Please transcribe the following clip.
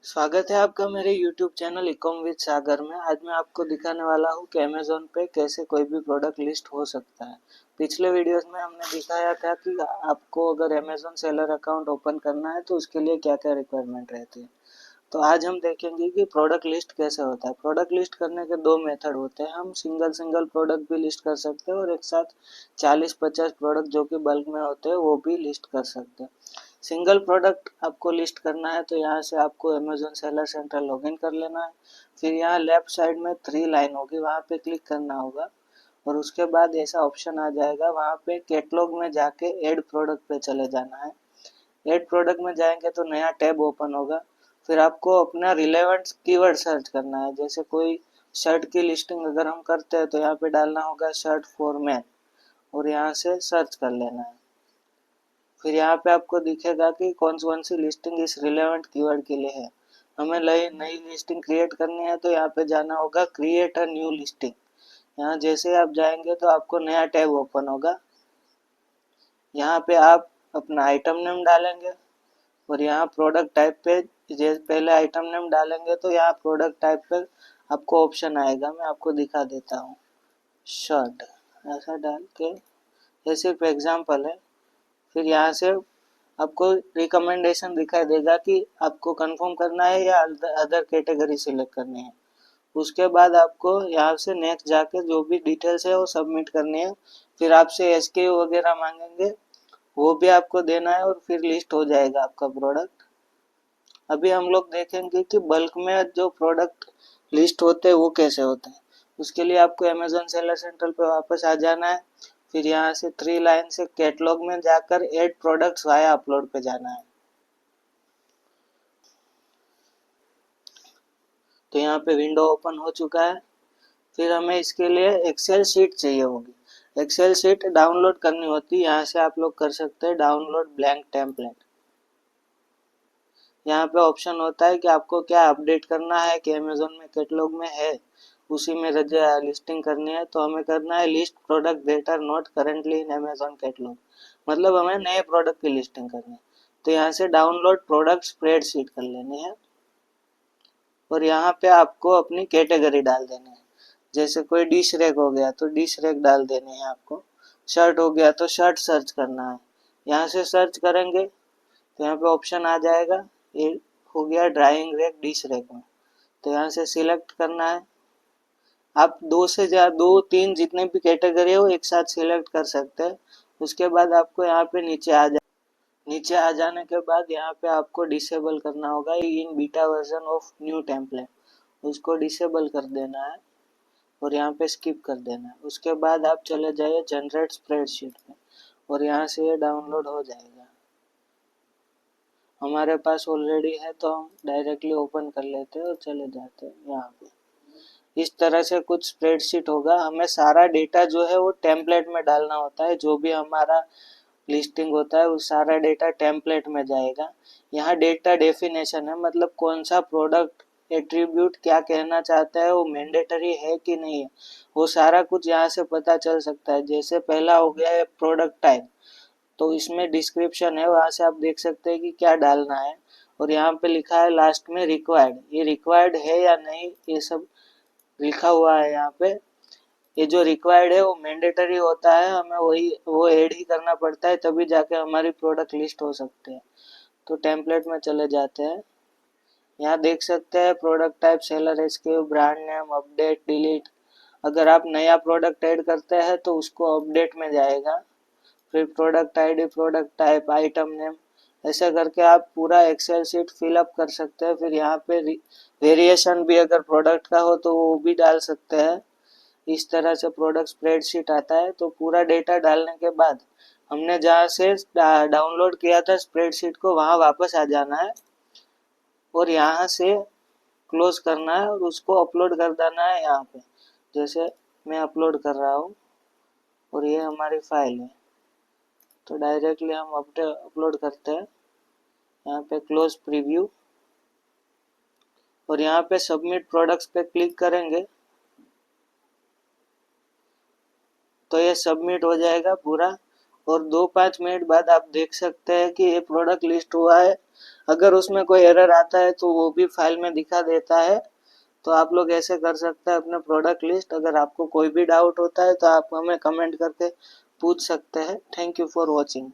स्वागत है आपका मेरे YouTube चैनल इकॉम विद सागर में। आज मैं आपको दिखाने वाला हूँ कि अमेज़न पे कैसे कोई भी प्रोडक्ट लिस्ट हो सकता है। पिछले वीडियोस में हमने दिखाया था कि आपको अगर अमेज़न सेलर अकाउंट ओपन करना है तो उसके लिए क्या क्या रिक्वायरमेंट रहती है। तो आज हम देखेंगे कि प्रोडक्ट लिस्ट कैसे होता है। प्रोडक्ट लिस्ट करने के दो मेथड होते हैं। हम सिंगल सिंगल प्रोडक्ट भी लिस्ट कर सकते हैं और एक साथ 40-50 प्रोडक्ट जो कि बल्क में होते हैं वो भी लिस्ट कर सकते हैं। सिंगल प्रोडक्ट आपको लिस्ट करना है तो यहाँ से आपको अमेज़न सेलर सेंटर लॉगिन कर लेना है। फिर यहाँ लेफ्ट साइड में 3 लाइन होगी, वहाँ पे क्लिक करना होगा और उसके बाद ऐसा ऑप्शन आ जाएगा, वहाँ पे कैटलॉग में जाके ऐड प्रोडक्ट पे चले जाना है। ऐड प्रोडक्ट में जाएंगे तो नया टैब ओपन होगा। फिर आपको अपना रिलेवेंट कीवर्ड सर्च करना है। जैसे कोई शर्ट की लिस्टिंग अगर हम करते हैं तो यहाँ पे डालना होगा शर्ट फॉर मैन और यहाँ से सर्च कर लेना है। फिर यहाँ पे आपको दिखेगा कि कौन सी लिस्टिंग इस रिलेवेंट कीवर्ड के लिए है। हमें नई लिस्टिंग क्रिएट करनी है तो यहाँ पे जाना होगा क्रिएट अ न्यू लिस्टिंग। यहाँ जैसे आप जाएंगे तो आपको नया टैब ओपन होगा। यहाँ पे आप अपना आइटम नेम डालेंगे और यहाँ प्रोडक्ट टाइप पे जैसे पहले आइटम नेम डालेंगे तो यहाँ प्रोडक्ट टाइप पे आपको ऑप्शन आएगा। मैं आपको दिखा देता हूँ, शर्ट ऐसा डाल के, ये सिर्फ एग्जाम्पल है। फिर यहाँ से आपको रिकमेंडेशन दिखाई देगा कि आपको कंफर्म करना है या अदर कैटेगरी सिलेक्ट करनी है। उसके बाद आपको यहाँ से नेक्स्ट जाके जो भी डिटेल्स है वो सबमिट करनी है। फिर आपसे एसकेयू वगैरह मांगेंगे, वो भी आपको देना है और फिर लिस्ट हो जाएगा आपका प्रोडक्ट। अभी हम लोग देखेंगे कि बल्क में जो प्रोडक्ट लिस्ट होते हैं वो कैसे होते हैं। उसके लिए आपको अमेज़न सेलर सेंटर पे वापस आ जाना है। फिर यहाँ से 3 लाइन से कैटलॉग में जाकर ऐड प्रोडक्ट्स वाया अपलोड पे जाना है। तो यहाँ पे विंडो ओपन हो चुका है। फिर हमें इसके लिए एक्सेल शीट चाहिए होगी। एक्सेल शीट डाउनलोड करनी होती है। यहाँ से आप लोग कर सकते हैं डाउनलोड ब्लैंक टेम्पलेट। यहाँ पे ऑप्शन होता है कि आपको क्या अपडेट करना है कि अमेज़न में कैटलॉग में है उसी में लिस्टिंग करनी है। तो हमें करना है list product that are not currently in Amazon catalogue, मतलब हमें नए प्रोडक्ट की लिस्टिंग करनी है। तो यहाँ से डाउनलोड प्रोडक्ट स्प्रेडशीट कर लेनी है और यहाँ पे आपको अपनी कैटेगरी डाल देनी है। जैसे कोई डिश रैक हो गया तो डिश रैक डाल देनी है आपको। शर्ट हो गया तो शर्ट सर्च करना है। यहाँ से सर्च करेंगे तो यहाँ पे ऑप्शन आ जाएगा, ये हो गया ड्राइंग रैक डिश रैक में। तो यहाँ से सिलेक्ट करना है। आप दो से ज़्यादा, दो तीन जितने भी कैटेगरी हो एक साथ सिलेक्ट कर सकते हैं। उसके बाद आपको यहाँ पे नीचे आ जाने के बाद यहाँ पे आपको डिसेबल करना होगा in beta version of new template, उसको डिसेबल कर देना है और यहाँ पे स्किप कर देना है। उसके बाद आप चले जाइए जनरेट स्प्रेडशीट में और यहाँ से ये डाउनलोड हो जाएगा। हमारे पास ऑलरेडी है तो हम डायरेक्टली ओपन कर लेते हैं और चले जाते हैं यहाँ पे। इस तरह से कुछ स्प्रेडशीट होगा। हमें सारा डेटा जो है वो टेम्पलेट में डालना होता है। जो भी हमारा लिस्टिंग होता है वो सारा डेटा टेम्पलेट में जाएगा। यहाँ डेटा डेफिनेशन है, मतलब कौन सा प्रोडक्ट एट्रीब्यूट क्या कहना चाहता है, वो मैंडेटरी है कि नहीं है, वो सारा कुछ यहाँ से पता चल सकता है। जैसे पहला हो गया है प्रोडक्ट टाइप, तो इसमें डिस्क्रिप्शन है, वहाँ से आप देख सकते हैं कि क्या डालना है। और यहाँ पे लिखा है लास्ट में रिक्वायर्ड, ये रिक्वायर्ड है या नहीं ये सब लिखा हुआ है यहाँ पे। ये जो रिक्वायर्ड है वो मैंडेटरी होता है, हमें वो ऐड ही करना पड़ता है तभी जाके हमारी प्रोडक्ट लिस्ट हो सकते हैं। तो टेम्पलेट में चले जाते हैं। यहाँ देख सकते हैं product type seller SQ brand name update delete. अगर आप नया प्रोडक्ट ऐड करते हैं तो उसको अपडेट में जाएगा। फिर product ID product type item name, ऐसे करके आप पूरा एक्सेल शीट फिलअप कर सकते हैं। फिर यहाँ पे वेरिएशन भी अगर प्रोडक्ट का हो तो वो भी डाल सकते हैं। इस तरह से प्रोडक्ट स्प्रेडशीट आता है। तो पूरा डेटा डालने के बाद हमने जहाँ से डाउनलोड किया था स्प्रेडशीट को वहाँ वापस आ जाना है और यहाँ से क्लोज करना है और उसको अपलोड कर देना है यहाँ पे। जैसे मैं अपलोड कर रहा हूँ और ये हमारी फाइल है। तो डायरेक्टली हम अपलोड करते हैं। यहाँ पे क्लोज प्रीव्यू और यहाँ पे सबमिट प्रोडक्ट्स पे क्लिक करेंगे तो ये सबमिट हो जाएगा पूरा और 2-5 मिनट बाद आप देख सकते हैं कि ये प्रोडक्ट लिस्ट हुआ है। अगर उसमें कोई एरर आता है तो वो भी फाइल में दिखा देता है। तो आप लोग ऐसे कर सकते हैं अपने प्रोडक्ट लिस्ट। अगर आपको कोई भी डाउट होता है तो आप हमें कमेंट करके पूछ सकते हैं। Thank you for watching.